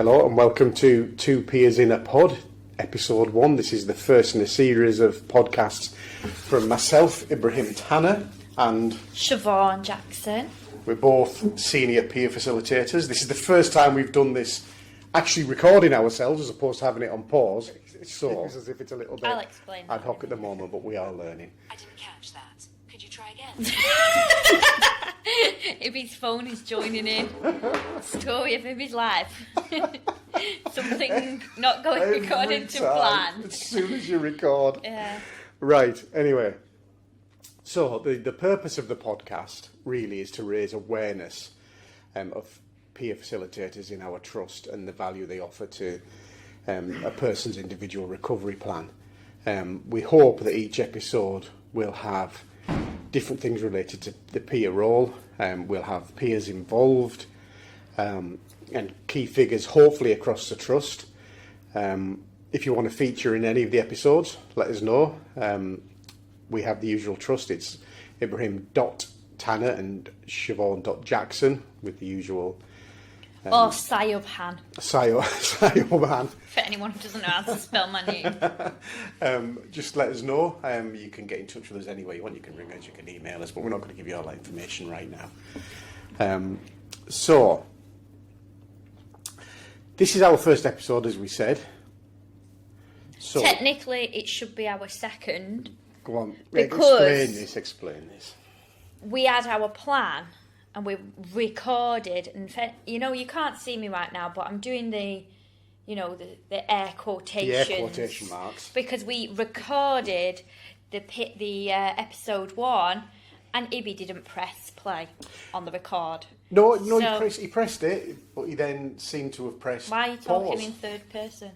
Hello and welcome to Two Peers in a Pod, episode 1. This is the first in a series of podcasts from myself, Ibrahim Tanner, and Siobhan Jackson. We're both senior peer facilitators. This is the first time we've done this actually recording ourselves as opposed to having it on pause. It seems as if it's a little bit ad hoc at the moment, but we are learning. I didn't catch that. Could you try again? If his phone is joining in, story of his life. Something not going according to plan. As soon as you record. Yeah. Right, anyway. So the purpose of the podcast really is to raise awareness of peer facilitators in our trust and the value they offer to a person's individual recovery plan. We hope that each episode will have different things related to the peer role. We'll have peers involved and key figures hopefully across the trust. If you want to feature in any of the episodes, let us know. We have the usual trust. It's Ibrahim.Tanner and Siobhan.Jackson with the usual... or Sayobhan. Sayobhan. For anyone who doesn't know how to spell my name. Just let us know. You can get in touch with us any way you want. You can ring us, you can email us, but we're not going to give you all that information right now. So, this is our first episode, as we said. So, Technically, it should be our second. go on. Because Explain this. we had our plan and we recorded. And you can't see me right now, but I'm doing the air quotations. The air quotation marks. Because we recorded the episode 1 and Ibby didn't press play on the record. No, he pressed it, but he then seemed to have pressed Why are you talking pause. in third person?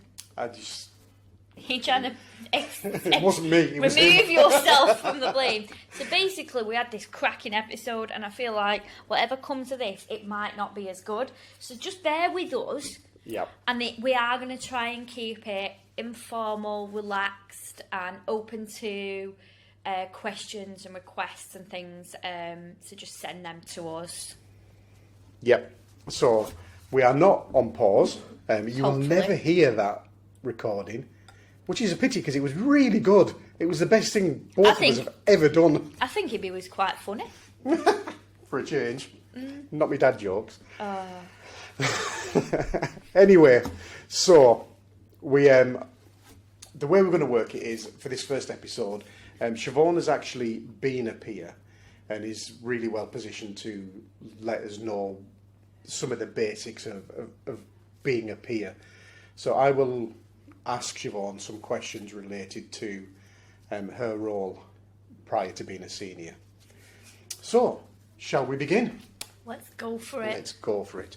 You're trying to It wasn't me. It was remove him. yourself from the blame. So basically, we had this cracking episode, and I feel like whatever comes of this, it might not be as good. So just bear with us. Yep. And we are going to try and keep it informal, relaxed, and open to questions and requests and things. So just send them to us. Yep. So we are not on pause. You will Hopefully. never hear that recording, which is a pity because it was really good. It was the best thing both of us have ever done. I think Ibby was quite funny. For a change. Not me dad jokes. Anyway, so we the way we're going to work it is for this first episode, Siobhan has actually been a peer and is really well positioned to let us know some of the basics of being a peer. So I will ask Siobhan some questions related to her role prior to being a senior. So, shall we begin? Let's go for it. Let's go for it.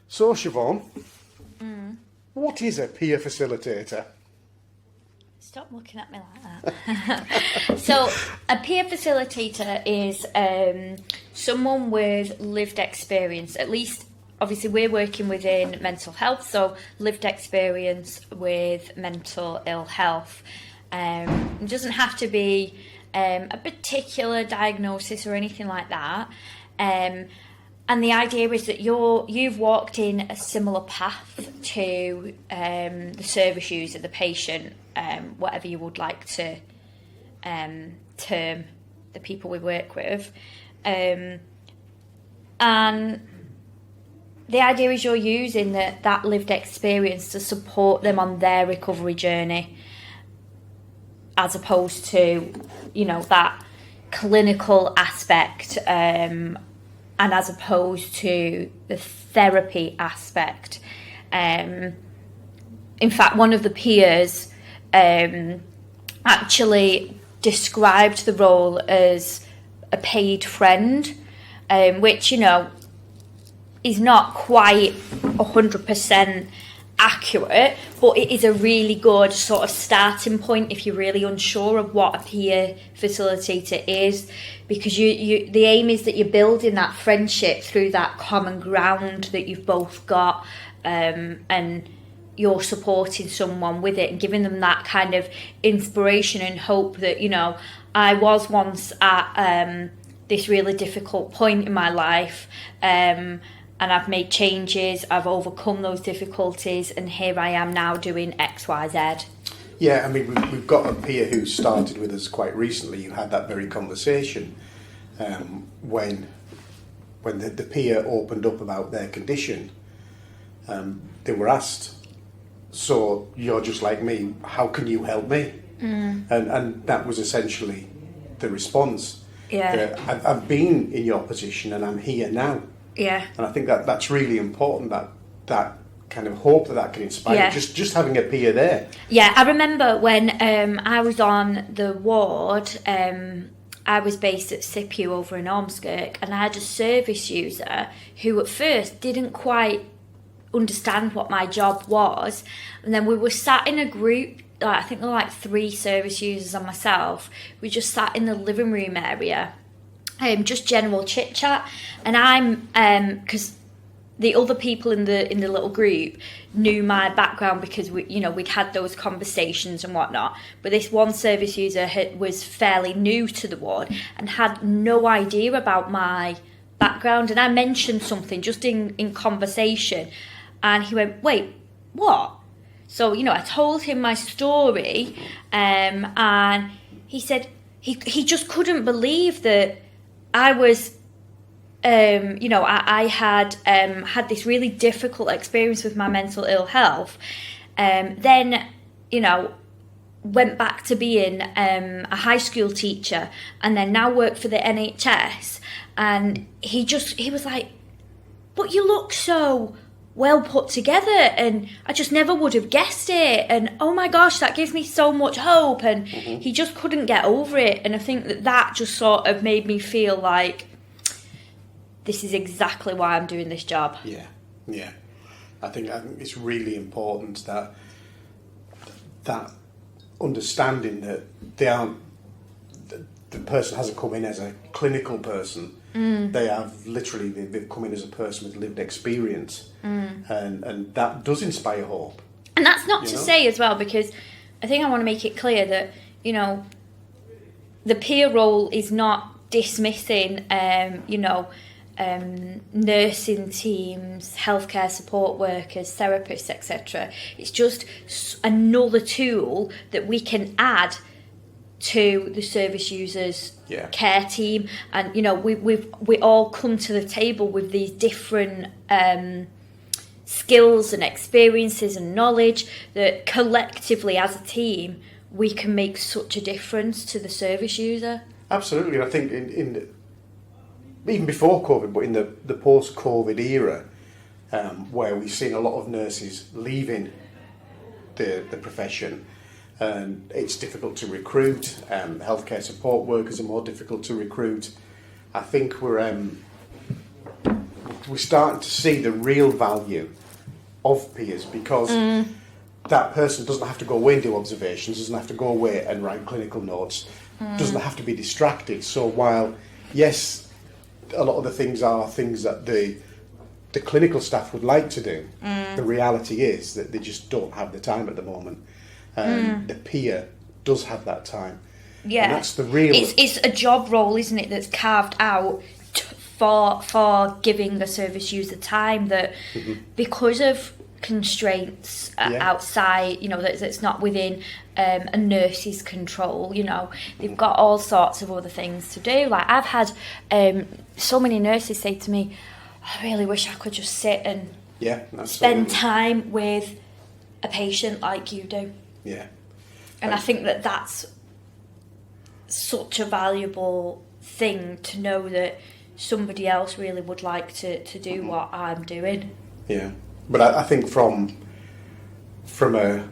So, Siobhan, what is a peer facilitator? Stop looking at me like that. So, a peer facilitator is someone with lived experience. At least, obviously, we're working within mental health, so lived experience with mental ill health. It doesn't have to be a particular diagnosis or anything like that. And the idea is that you've walked in a similar path to the service user, the patient, whatever you would like to term the people we work with. And the idea is you're using that lived experience to support them on their recovery journey, as opposed to, that clinical aspect, and as opposed to the therapy aspect. In fact, one of the peers actually described the role as a paid friend, which, is not quite 100% accurate, but it is a really good sort of starting point if you're really unsure of what a peer facilitator is, because you the aim is that you're building that friendship through that common ground that you've both got, and you're supporting someone with it and giving them that kind of inspiration and hope that, I was once at this really difficult point in my life, and I've made changes, I've overcome those difficulties, and here I am now doing X, Y, Z. Yeah, I mean, we've got a peer who started with us quite recently. You had that very conversation when the peer opened up about their condition. They were asked, "So you're just like me. How can you help me?" And that was essentially the response. Yeah. I've been in your position, and I'm here now. Yeah. And I think that's really important. That kind of hope that can inspire. Yeah. Just having a peer there. Yeah, I remember when I was on the ward, I was based at SIPU over in Ormskirk, and I had a service user who at first didn't quite understand what my job was. And then we were sat in a group, I think there were like 3 service users and myself. We just sat in the living room area, just general chit chat. And I'm, because the other people in the little group knew my background because we'd had those conversations and whatnot. But this one service user was fairly new to the ward and had no idea about my background. And I mentioned something just in conversation, and he went, "Wait, what?" So I told him my story, and he said he just couldn't believe that I was. I had had this really difficult experience with my mental ill health. Then, went back to being a high school teacher, and then now work for the NHS. And he was like, "But you look so well put together, and I just never would have guessed it. And oh my gosh, that gives me so much hope." And he just couldn't get over it. And I think that just sort of made me feel like, this is exactly why I'm doing this job. Yeah. I think it's really important that understanding that they aren't, the person hasn't come in as a clinical person. They have literally, they've come in as a person with lived experience, and that does inspire hope. And that's not to say as well, because I think I want to make it clear that the peer role is not dismissing nursing teams, healthcare support workers, therapists, etc. It's just another tool that we can add to the service users care team. And we all come to the table with these different skills and experiences and knowledge that collectively as a team we can make such a difference to the service user. Absolutely. And I think in even before COVID, but in the post-COVID era, where we've seen a lot of nurses leaving the profession, and it's difficult to recruit. Healthcare support workers are more difficult to recruit. I think we're starting to see the real value of peers, because that person doesn't have to go away and do observations, doesn't have to go away and write clinical notes, doesn't have to be distracted. So while, yes, a lot of the things are things that the clinical staff would like to do, the reality is that they just don't have the time at the moment. The peer does have that time. Yeah, and that's the real. It's a job role, isn't it? That's carved out for giving the service user time that, because of constraints outside, that's not within a nurse's control. They've got all sorts of other things to do. Like I've had so many nurses say to me, "I really wish I could just sit and spend time with a patient like you do." Yeah. And I think that's such a valuable thing, to know that somebody else really would like to do what I'm doing. Yeah. But I think from a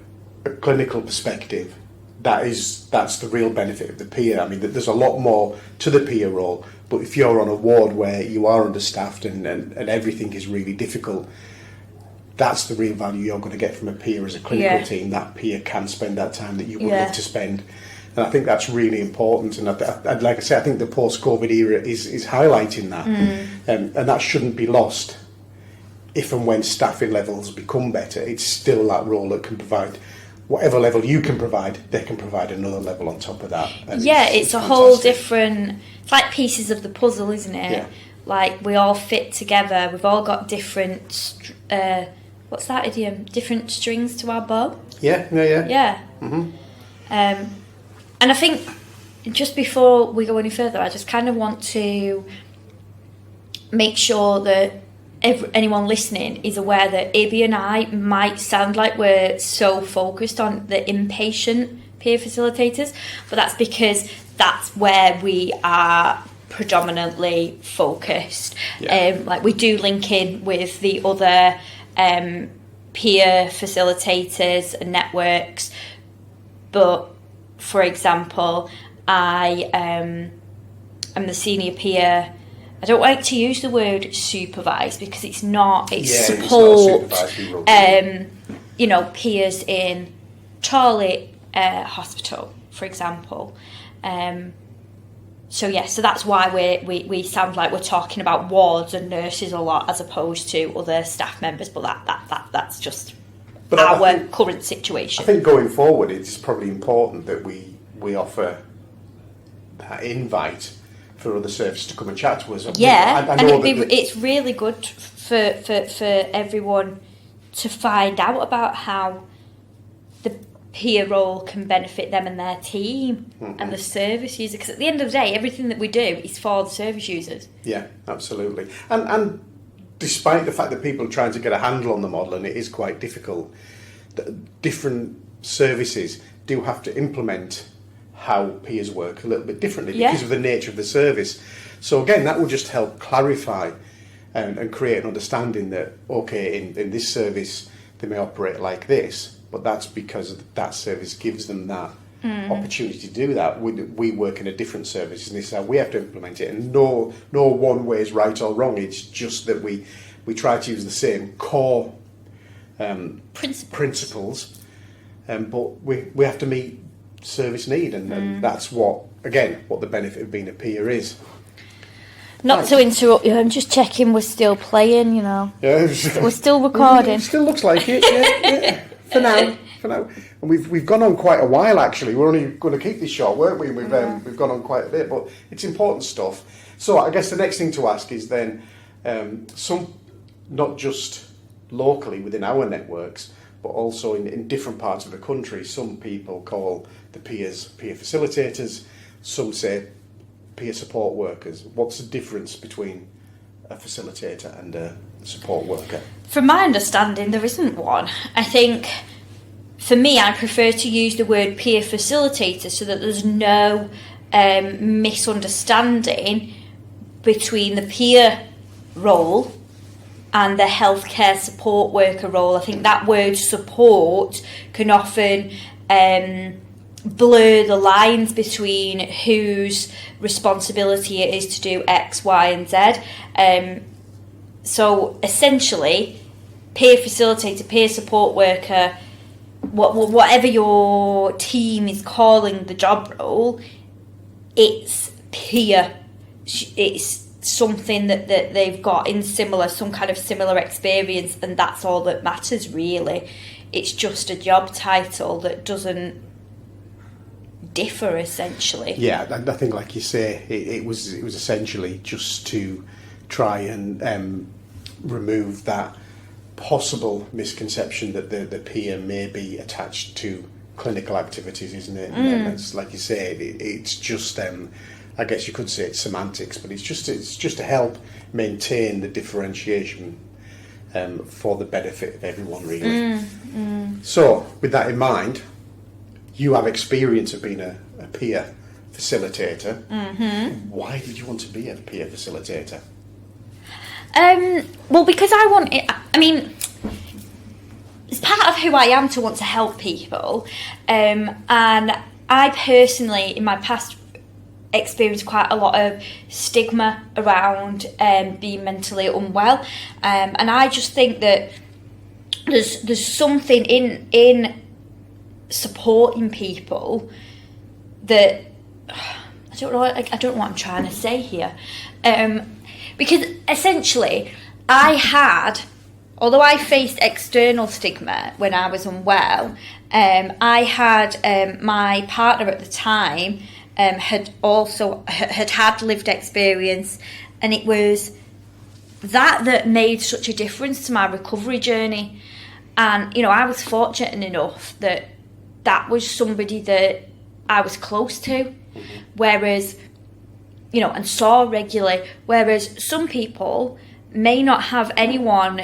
clinical perspective, that's the real benefit of the peer. I mean, there's a lot more to the peer role, but if you're on a ward where you are understaffed and everything is really difficult, that's the real value you're going to get from a peer as a clinical team. That peer can spend that time that you would love to spend. And I think that's really important. And I'd like I say, I think the post-COVID era is highlighting that. And that shouldn't be lost. If and when staffing levels become better, it's still that role that can provide whatever level you can provide, they can provide another level on top of that. And it's a whole different, it's like pieces of the puzzle, isn't it? like we all fit together. We've all got different, what's that idiom? Different strings to our bow. Yeah. Yeah. Mm-hmm. And I think just before we go any further, I just kind of want to make sure that anyone listening is aware that Ibby and I might sound like we're so focused on the inpatient peer facilitators, but that's because that's where we are predominantly focused. Yeah. Like we do link in with the other peer facilitators and networks, but for example, I am the senior peer. I don't like to use the word supervise because it's support. It's not a supervisory role. You know, peers in Charlie Hospital, for example. So that's why we sound like we're talking about wards and nurses a lot as opposed to other staff members. But that's just our current situation. I think going forward, it's probably important that we offer that invite for other services to come and chat to us. Yeah, I know it's really good for everyone to find out about how the peer role can benefit them and their team and the service user. Because at the end of the day, everything that we do is for the service users. Yeah, absolutely. And despite the fact that people are trying to get a handle on the model, and it is quite difficult, different services do have to implement how peers work a little bit differently because of the nature of the service. So again, that will just help clarify and create an understanding that, okay, in this service, they may operate like this, but that's because that service gives them that opportunity to do that. We work in a different service, and this is how we have to implement it. And no one way is right or wrong. It's just that we try to use the same core principles, but we have to meet service need, and that's what the benefit of being a peer is. Not to interrupt you, I'm just checking we're still playing, you know. Yeah. We're still recording. It still looks like it, yeah. For now. And we've gone on quite a while, actually. We're only going to keep this short, weren't we? We've gone on quite a bit, but it's important stuff. So I guess the next thing to ask is then, not just locally within our networks, but also in different parts of the country, some people call the peers peer facilitators, some say peer support workers. What's the difference between a facilitator and a support worker? From my understanding, there isn't one. I think, for me, I prefer to use the word peer facilitator so that there's no misunderstanding between the peer role and the healthcare support worker role. I think that word support can often blur the lines between whose responsibility it is to do X, Y, and Z. So essentially, peer facilitator, peer support worker, whatever your team is calling the job role, it's peer. It's something that they've got in some kind of similar experience, and that's all that matters, really. It's just a job title that doesn't differ, essentially. Yeah, I think, like you say, it was essentially just to try and remove that possible misconception that the peer may be attached to clinical activities, isn't it? And it's like you say, it's just I guess you could say it's semantics, but it's just to help maintain the differentiation for the benefit of everyone, really. So, with that in mind, you have experience of being a peer facilitator. Why did you want to be a peer facilitator? Well, because it's part of who I am to want to help people, and I personally, in my past, experienced quite a lot of stigma around being mentally unwell, and I just think that there's something in supporting people that I don't know what I'm trying to say here, because essentially although I faced external stigma when I was unwell, I had my partner at the time had had lived experience And it was that made such a difference to my recovery journey. And, you know, I was fortunate enough that was somebody that I was close to, whereas, you know, and saw regularly, whereas some people may not have anyone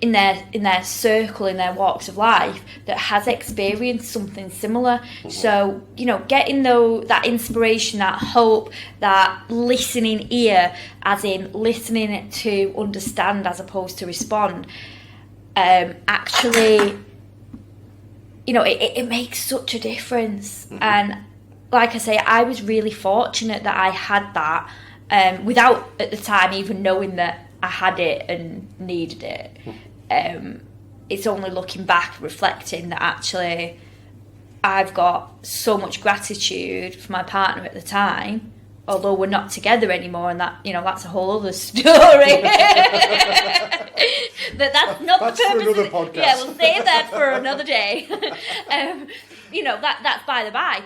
in their circle, in their walks of life, that has experienced something similar. So, you know, getting that inspiration, that hope, that listening ear, as in listening to understand as opposed to respond, actually, you know, it makes such a difference. And like I say, I was really fortunate that I had that, without at the time even knowing that I had it and needed it. It's only looking back, reflecting, that actually I've got so much gratitude for my partner at the time, although we're not together anymore, and that, you know, that's a whole other story. But that's not That's the for purpose. another podcast. Yeah, we'll save that for another day. You know, that's by the by.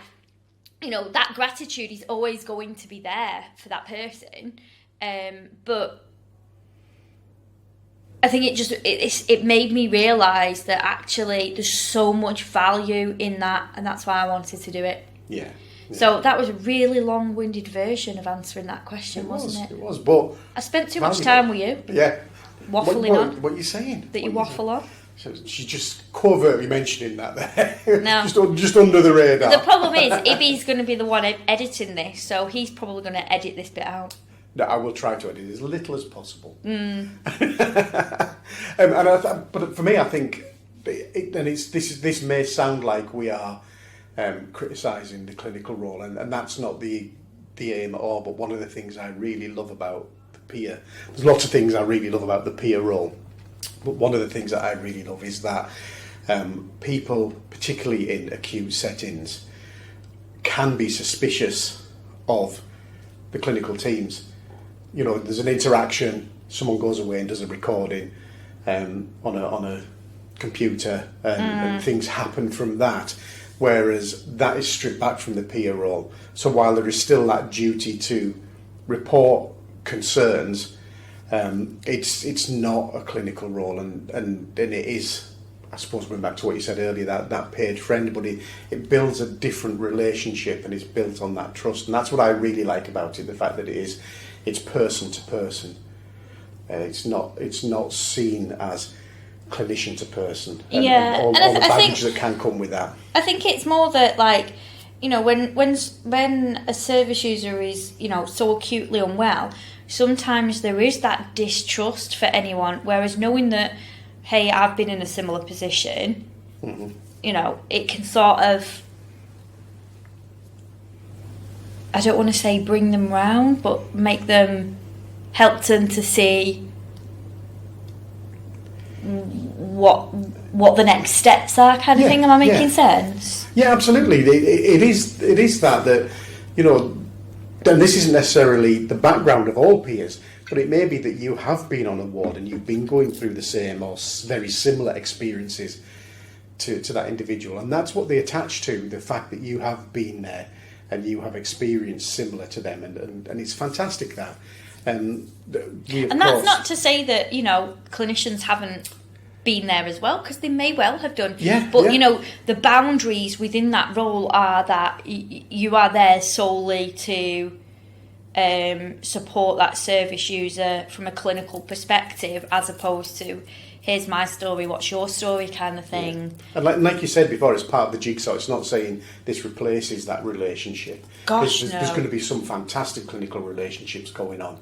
You know, that gratitude is always going to be there for that person, but I think it made me realise that actually there's so much value in that, and that's why I wanted to do it. Yeah. So that was a really long-winded version of answering that question, wasn't it? It was, but I spent too much valuable. time with you, Yeah. waffling on. What are you saying? That you waffle on. So she's just covertly mentioning that there. No. just under the radar. The problem is, Ibby's going to be the one editing this, so he's probably going to edit this bit out. No, I will try to edit as little as possible. Mm. But for me, I think, this may sound like we are criticising the clinical role, and that's not the aim at all. But one of the things I really love about the peer, there's lots of things I really love about the peer role, but one of the things that I really love is that people, particularly in acute settings, can be suspicious of the clinical teams. You know, there's an interaction, someone goes away and does a recording on a computer, and things happen from that, whereas that is stripped back from the peer role. So while there is still that duty to report concerns, it's not a clinical role, and it is, I suppose, going back to what you said earlier, that paid friend, but it builds a different relationship, and it's built on that trust, and that's what I really like about it, the fact that it's person to person. It's not seen as clinician to person, and all the baggage that can come with that. I think it's more that, like, you know, when a service user is, you know, so acutely unwell, sometimes there is that distrust for anyone, whereas knowing that, hey, I've been in a similar position, you know, it can sort of, I don't want to say bring them round, but help them to see what the next steps are, kind of thing. Am I making sense? Yeah, absolutely. It is that, you know, and this isn't necessarily the background of all peers, but it may be that you have been on a ward and you've been going through the same or very similar experiences to that individual, and that's what they attach to, the fact that you have been there and you have experienced similar to them, and it's fantastic that. And that's not to say that, you know, clinicians haven't been there as well, because they may well have done. But you know, the boundaries within that role are that you are there solely to support that service user from a clinical perspective, as opposed to, here's my story, what's your story, kind of thing. And like you said before, it's part of the jigsaw. It's not saying this replaces that relationship. Gosh, there's going to be some fantastic clinical relationships going on,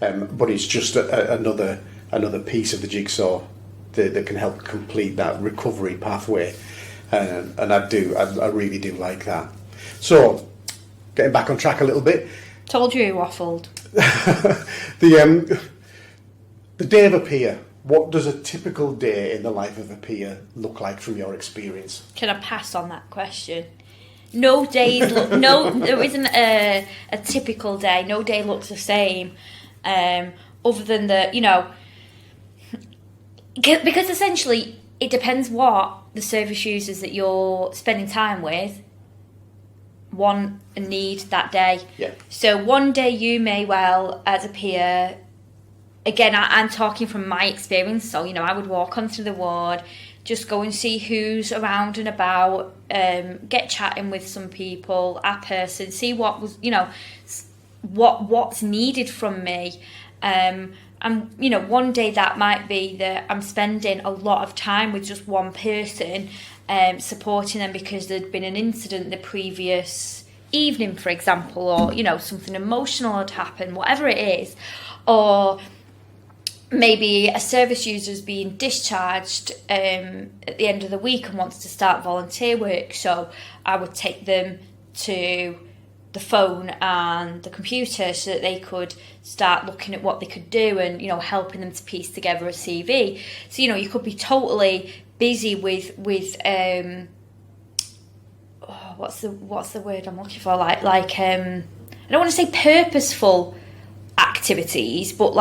but it's just another piece of the jigsaw that can help complete that recovery pathway, and I really do like that. So, getting back on track a little bit. Told you he waffled. The day of a peer. What does a typical day in the life of a peer look like from your experience? Can I pass on that question? No days. There isn't a typical day. No day looks the same, other than that, you know, because essentially it depends what the service users that you're spending time with want a need that day. Yeah. So one day you may well, as a peer, again, I'm talking from my experience, so, I would walk onto the ward, just go and see who's around and about, get chatting with some people, a person, see what was, what's needed from me. And, one day that might be that I'm spending a lot of time with just one person, supporting them because there'd been an incident the previous evening, for example, or, something emotional had happened, whatever it is. Or maybe a service user's being discharged at the end of the week and wants to start volunteer work. So I would take them to the phone and the computer so that they could start looking at what they could do and, helping them to piece together a CV. So, you could be totally busy with what's the word I'm looking for? Like I don't want to say purposeful activities, but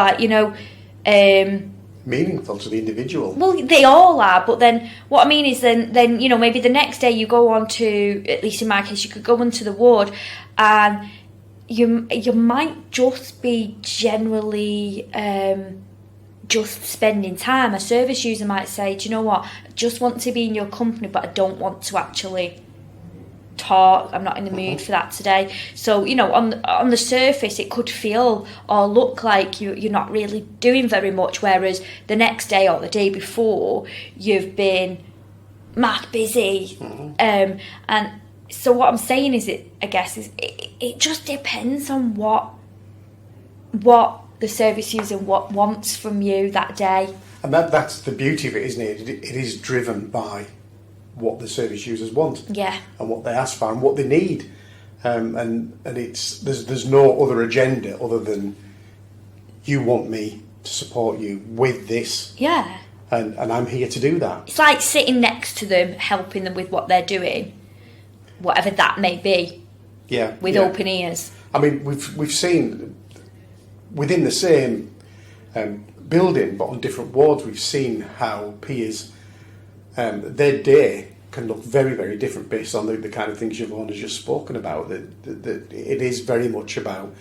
meaningful to the individual. Well, they all are, but then what I mean is then maybe the next day you go on to, at least in my case, you could go onto the ward and you might just be generally just spending time. A service user might say, do you know what, I just want to be in your company, but I don't want to actually talk. I'm not in the mood for that today. So, on the surface, it could feel or look like you're not really doing very much, whereas the next day or the day before, you've been mad busy. And so what I'm saying is, it just depends on what the service user wants from you that day. And that's the beauty of it, isn't it? It is driven by what the service users want, yeah, and what they ask for and what they need, and it's there's no other agenda other than you want me to support you with this, yeah, and I'm here to do that. It's like sitting next to them, helping them with what they're doing, whatever that may be. Yeah, with open ears. I mean, we've seen within the same building, but on different wards, we've seen how peers. Their day can look very, very different based on the kind of things Siobhan has just spoken about. That it is very much about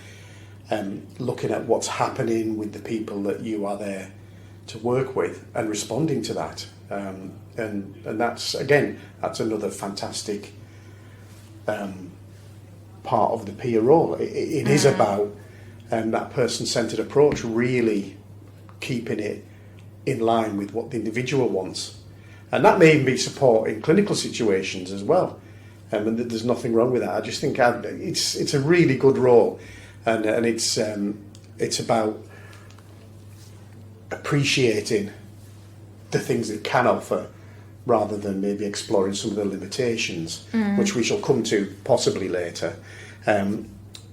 looking at what's happening with the people that you are there to work with and responding to that. And that's another fantastic part of the peer role. It is about that person-centred approach, really keeping it in line with what the individual wants. And that may even be support in clinical situations as well. And there's nothing wrong with that. I just think it's a really good role, and it's about appreciating the things it can offer, rather than maybe exploring some of the limitations, which we shall come to possibly later.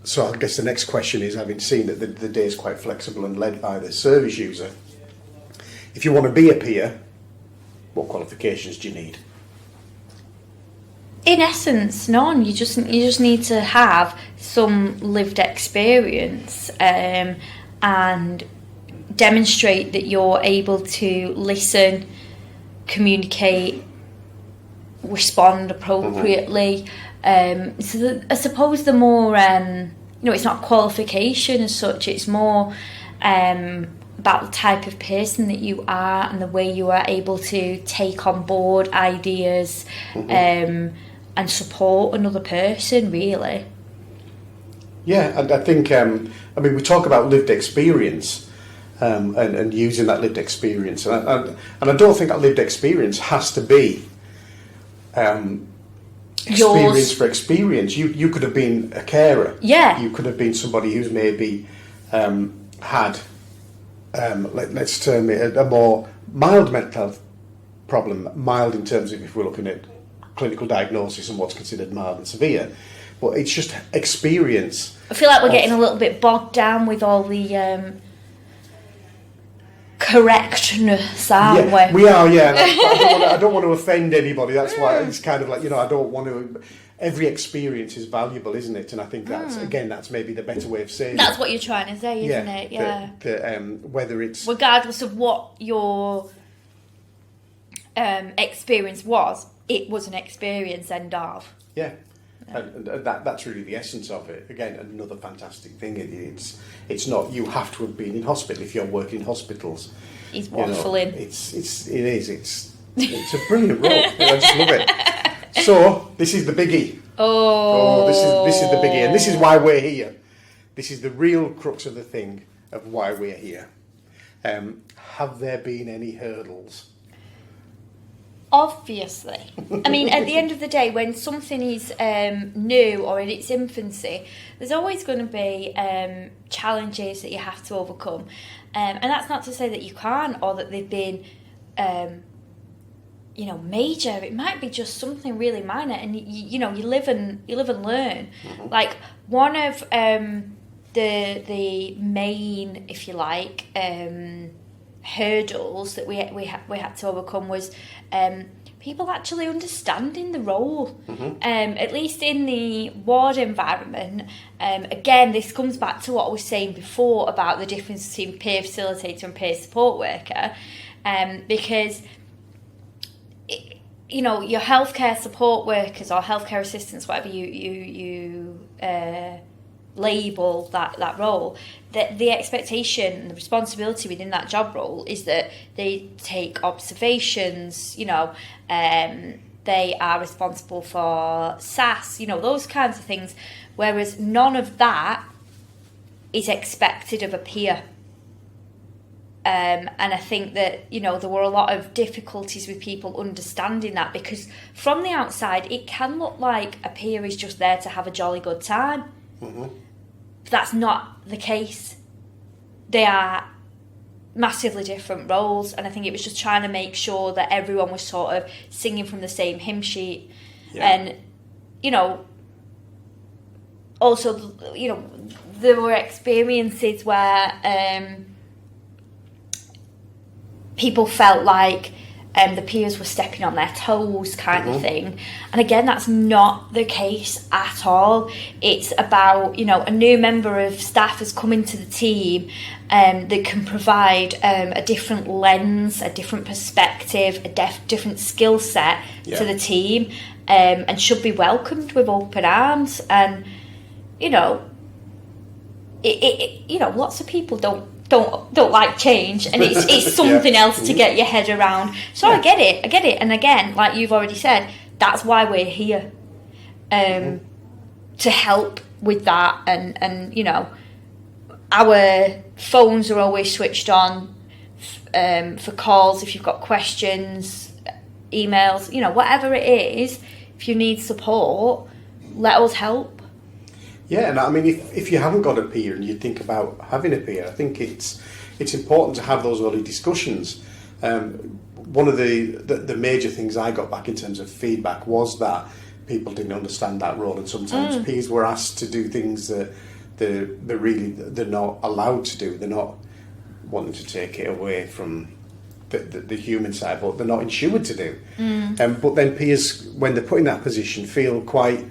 So I guess the next question is, having seen that the day is quite flexible and led by the service user, if you want to be a peer, what qualifications do you need? In essence, none. You just need to have some lived experience and demonstrate that you're able to listen, communicate, respond appropriately. So I suppose the more it's not qualification as such. It's more about the type of person that you are and the way you are able to take on board ideas and support another person, really. Yeah, and I think, we talk about lived experience and using that lived experience. And I don't think that lived experience has to be experience for experience. You could have been a carer. Yeah. You could have been somebody who's maybe had... let's term it a more mild mental health problem, mild in terms of if we're looking at clinical diagnosis and what's considered mild and severe, but it's just experience. I feel like we're getting a little bit bogged down with all the correctness, aren't we? We are, yeah. I don't want to offend anybody. That's why it's kind of like, I don't want to... Every experience is valuable, isn't it? And I think that's maybe the better way of saying That's it. what you're trying to say, isn't it? Yeah. Whether it's... Regardless of what your experience was, it was an experience, end of. Yeah. And that's really the essence of it. Again, another fantastic thing. It's not you have to have been in hospital if you're working in hospitals. He's waffling. It's a brilliant role. I just love it. So this is the biggie. This is the biggie, and this is why we're here. This is the real crux of the thing of why we're here. Have there been any hurdles? Obviously. I mean, at the end of the day, when something is new or in its infancy, there's always going to be challenges that you have to overcome. And that's not to say that you can't or that they've been, major. It might be just something really minor, and you live and learn. Mm-hmm. Like one of the main, if you like, hurdles that we had to overcome was people actually understanding the role. Mm-hmm. At least in the ward environment. Again, this comes back to what I was saying before about the difference between peer facilitator and peer support worker, because your healthcare support workers or healthcare assistants, whatever you label that role, that the expectation and the responsibility within that job role is that they take observations, they are responsible for SAS, those kinds of things, whereas none of that is expected of a peer. And I think that, there were a lot of difficulties with people understanding that, because from the outside it can look like a peer is just there to have a jolly good time. Mm-hmm. That's not the case. They are massively different roles, and I think it was just trying to make sure that everyone was sort of singing from the same hymn sheet. Yeah. And also there were experiences where people felt like the peers were stepping on their toes kind of thing. And again, that's not the case at all. It's about, a new member of staff has come into the team that can provide a different lens, a different perspective, a different skill set to the team, and should be welcomed with open arms. And, lots of people don't like change, and it's something else to get your head around. So I get it. And again, like you've already said, that's why we're here, to help with that. And our phones are always switched on for calls if you've got questions, emails, whatever it is. If you need support, let us help. Yeah, and I mean, if you haven't got a peer and you think about having a peer, I think it's important to have those early discussions. One of the major things I got back in terms of feedback was that people didn't understand that role, and sometimes peers were asked to do things that they're not allowed to do. They're not wanting to take it away from the human side, but they're not insured to do. But then peers, when they're put in that position, feel quite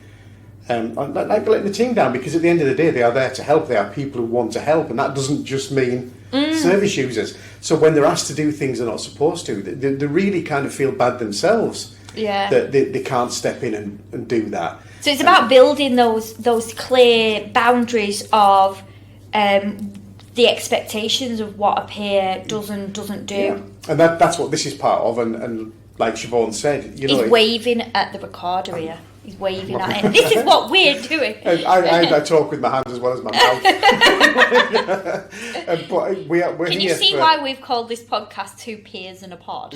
like letting the team down, because at the end of the day they are there to help. They are people who want to help, and that doesn't just mean service users. So when they're asked to do things they're not supposed to, they really kind of feel bad themselves. Yeah, that they can't step in and do that. So it's about building those clear boundaries of the expectations of what a peer does and doesn't do. Yeah. And that's what this is part of. And like Siobhan said, he's waving at the recorder here. He's waving at it. This is what we're doing. I talk with my hands as well as my mouth. But we're Can you see why we've called this podcast Two Peers in a Pod?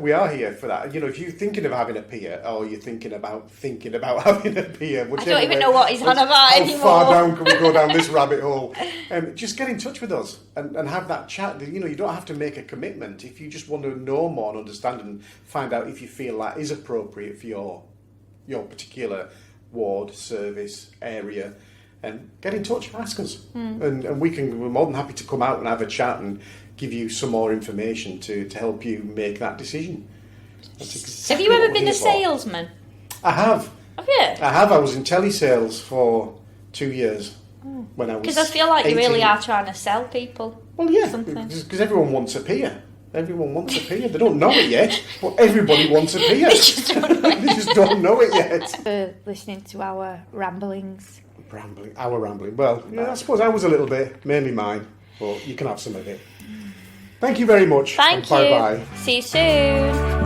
We are here for that. If you're thinking of having a peer, or you're thinking about having a peer, I don't even know what he's on about anymore. How far down can we go down this rabbit hole? Just get in touch with us and have that chat. You don't have to make a commitment. If you just want to know more and understand and find out if you feel that is appropriate for your particular ward, service, area, and get in touch, ask us, and we're more than happy to come out and have a chat and give you some more information to help you make that decision. Have you ever been a salesman? I have. Have you? I have. I was in telesales for 2 years when I was. Because I feel like 18. you really are trying to sell people. Well, yeah, something. because everyone wants a peer. Everyone wants a peer. They don't know it yet, but everybody wants a peer. They just don't know it yet. For listening to our ramblings. Our rambling. Well, yeah, I suppose I was a little bit, mainly mine, but you can have some of it. Thank you very much. Thank you. Bye-bye. See you soon.